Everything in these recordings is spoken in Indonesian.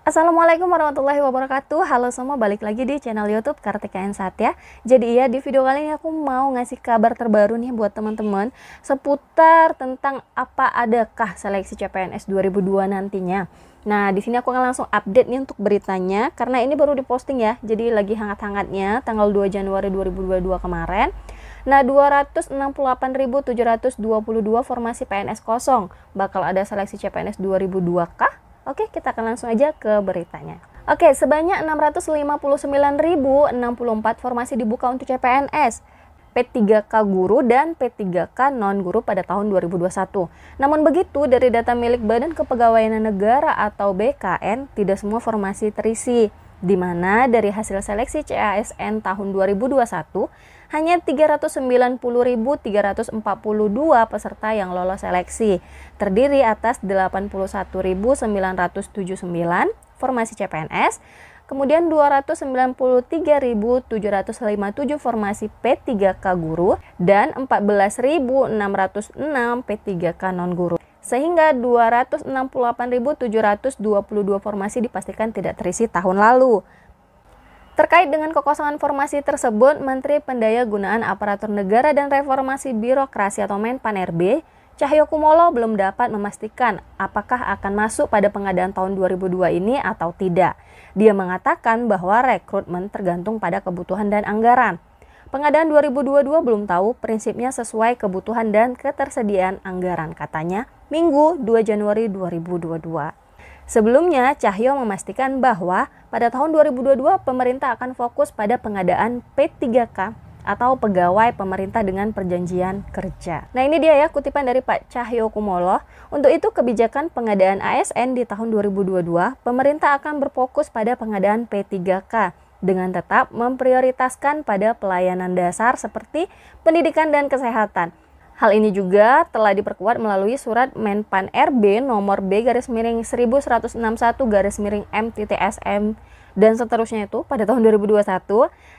Assalamualaikum warahmatullahi wabarakatuh. Halo semua, balik lagi di channel YouTube Kartika N Satya. Jadi ya, di video kali ini aku mau ngasih kabar terbaru nih buat teman-teman seputar tentang apa adakah seleksi CPNS 2002 nantinya. Nah, di sini aku akan langsung update nih untuk beritanya karena ini baru diposting ya. Jadi lagi hangat-hangatnya tanggal 2 Januari 2022 kemarin. Nah, 268.722 formasi PNS kosong. Bakal ada seleksi CPNS 2002 kah? Oke, kita akan langsung aja ke beritanya. Oke, sebanyak 659.064 formasi dibuka untuk CPNS, P3K guru dan P3K non-guru pada tahun 2021. Namun begitu, dari data milik Badan Kepegawaian Negara atau BKN, tidak semua formasi terisi, di mana dari hasil seleksi CASN tahun 2021, hanya 390.342 peserta yang lolos seleksi, terdiri atas 81.979 formasi CPNS, kemudian 293.757 formasi P3K guru, dan 14.606 P3K non-guru. Sehingga 268.722 formasi dipastikan tidak terisi tahun lalu. Terkait dengan kekosongan formasi tersebut, Menteri Pendayagunaan Aparatur Negara dan Reformasi Birokrasi atau Menpan RB, Cahyokumolo belum dapat memastikan apakah akan masuk pada pengadaan tahun 2002 ini atau tidak. Dia mengatakan bahwa rekrutmen tergantung pada kebutuhan dan anggaran. Pengadaan 2022 belum tahu, prinsipnya sesuai kebutuhan dan ketersediaan anggaran, katanya Minggu 2 Januari 2022. Sebelumnya, Cahyo memastikan bahwa pada tahun 2022 pemerintah akan fokus pada pengadaan P3K atau pegawai pemerintah dengan perjanjian kerja. Nah, ini dia ya kutipan dari Pak Cahyokumolo. Untuk itu, kebijakan pengadaan ASN di tahun 2022, pemerintah akan berfokus pada pengadaan P3K dengan tetap memprioritaskan pada pelayanan dasar seperti pendidikan dan kesehatan. Hal ini juga telah diperkuat melalui surat Menpan RB nomor B-1161-M-TTSM dan seterusnya itu pada tahun 2021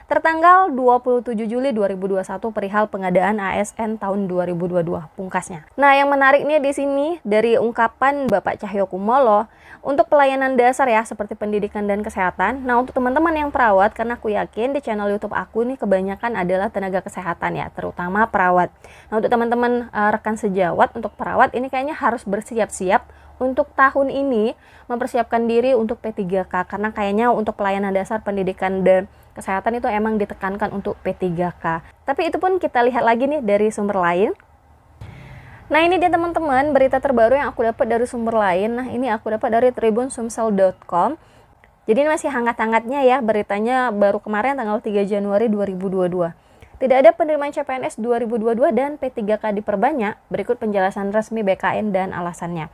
tertanggal 27 Juli 2021 perihal pengadaan ASN tahun 2022 pungkasnya. Nah, yang menarik nih di sini dari ungkapan Bapak Cahyokumolo untuk pelayanan dasar ya seperti pendidikan dan kesehatan. Nah, untuk teman-teman yang perawat, karena aku yakin di channel YouTube aku nih kebanyakan adalah tenaga kesehatan ya, terutama perawat. Nah, untuk teman-teman rekan sejawat untuk perawat ini kayaknya harus bersiap-siap untuk tahun ini mempersiapkan diri untuk P3K karena kayaknya untuk pelayanan dasar pendidikan dan kesehatan itu emang ditekankan untuk P3K. Tapi itu pun kita lihat lagi nih dari sumber lain. Nah, ini dia teman-teman berita terbaru yang aku dapat dari sumber lain. Nah, ini aku dapat dari tribunsumsel.com. Jadi ini masih hangat-hangatnya ya, beritanya baru kemarin tanggal 3 Januari 2022. Tidak ada penerimaan CPNS 2022 dan P3K diperbanyak. Berikut penjelasan resmi BKN dan alasannya.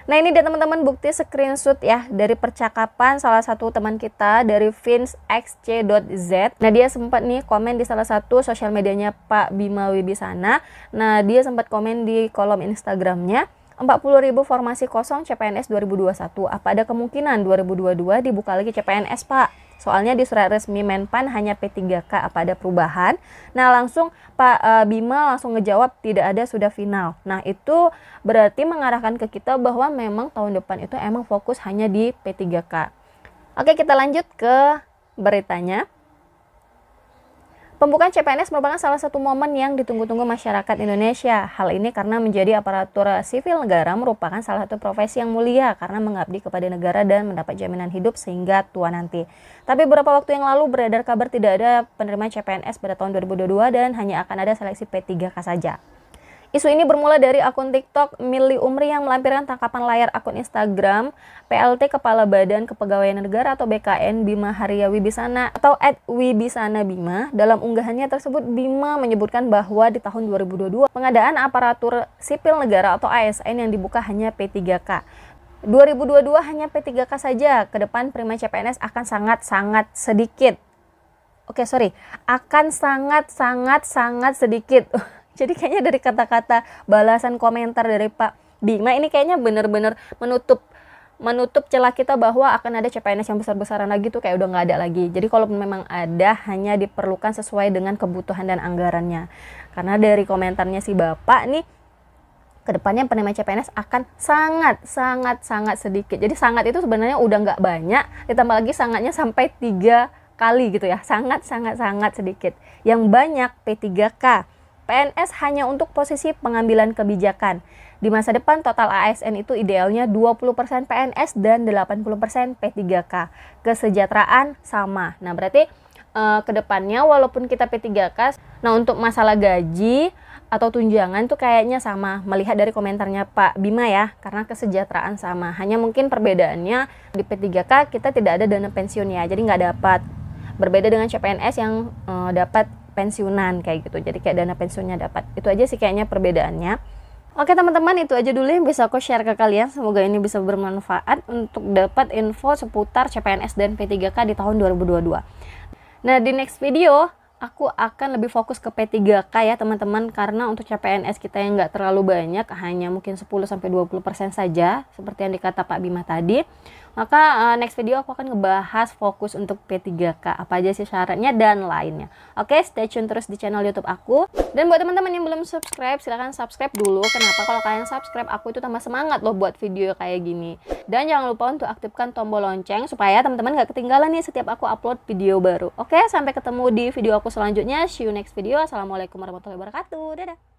Nah, ini dia teman-teman bukti screenshot ya dari percakapan salah satu teman kita dari vinsxc.z. Nah, dia sempat nih komen di salah satu sosial medianya Pak Bima Wibisana. Nah, dia sempat komen di kolom Instagramnya 40.000 formasi kosong CPNS 2021. Apa ada kemungkinan 2022 dibuka lagi CPNS, Pak? Soalnya di surat resmi Menpan hanya P3K, apa ada perubahan? Nah, langsung Pak Bima langsung ngejawab tidak ada, sudah final. Nah, itu berarti mengarahkan ke kita bahwa memang tahun depan itu emang fokus hanya di P3K. Oke, kita lanjut ke beritanya. Pembukaan CPNS merupakan salah satu momen yang ditunggu-tunggu masyarakat Indonesia. Hal ini karena menjadi aparatur sipil negara merupakan salah satu profesi yang mulia karena mengabdi kepada negara dan mendapat jaminan hidup sehingga tua nanti. Tapi beberapa waktu yang lalu beredar kabar tidak ada penerimaan CPNS pada tahun 2022 dan hanya akan ada seleksi P3K saja. Isu ini bermula dari akun TikTok Mili Umri yang melampirkan tangkapan layar akun Instagram PLT Kepala Badan Kepegawaian Negara atau BKN Bima Haria Wibisana atau @wibisana_bima. Dalam unggahannya tersebut, Bima menyebutkan bahwa di tahun 2022 pengadaan aparatur sipil negara atau ASN yang dibuka hanya P3K. 2022 hanya P3K saja. Ke depan penerimaan CPNS akan sangat-sangat sedikit. Akan sangat-sangat sedikit. Jadi kayaknya dari kata-kata balasan komentar dari Pak Bima ini kayaknya benar-benar menutup celah kita bahwa akan ada CPNS yang besar-besaran lagi tuh kayak udah nggak ada lagi. Jadi kalau memang ada hanya diperlukan sesuai dengan kebutuhan dan anggarannya. Karena dari komentarnya si Bapak nih kedepannya penerima CPNS akan sangat sedikit. Jadi sangat itu sebenarnya udah nggak banyak, ditambah lagi sangatnya sampai 3 kali gitu ya, sangat sedikit. Yang banyak P3K. PNS hanya untuk posisi pengambilan kebijakan. Di masa depan total ASN itu idealnya 20% PNS dan 80% P3K. Kesejahteraan sama. Nah berarti kedepannya walaupun kita P3K, nah untuk masalah gaji atau tunjangan tuh kayaknya sama, melihat dari komentarnya Pak Bima ya, karena kesejahteraan sama. Hanya mungkin perbedaannya di P3K kita tidak ada dana pensiun ya, jadi nggak dapat. Berbeda dengan CPNS yang dapat pensiunan kayak gitu, jadi kayak dana pensiunnya dapat. Itu aja sih kayaknya perbedaannya. Oke teman-teman, itu aja dulu yang bisa aku share ke kalian. Semoga ini bisa bermanfaat untuk dapat info seputar CPNS dan P3K di tahun 2022. Nah di next video aku akan lebih fokus ke P3K ya teman-teman, karena untuk CPNS kita yang nggak terlalu banyak, hanya mungkin 10-20% saja seperti yang dikata Pak Bima tadi. Maka next video aku akan ngebahas fokus untuk P3K, apa aja sih syaratnya dan lainnya. Oke, stay tune terus di channel YouTube aku. Dan buat teman-teman yang belum subscribe, silahkan subscribe dulu. Kenapa? Kalau kalian subscribe, aku itu tambah semangat loh buat video kayak gini. Dan jangan lupa untuk aktifkan tombol lonceng supaya teman-teman gak ketinggalan nih setiap aku upload video baru. Oke, sampai ketemu di video aku selanjutnya. See you next video. Assalamualaikum warahmatullahi wabarakatuh. Dadah.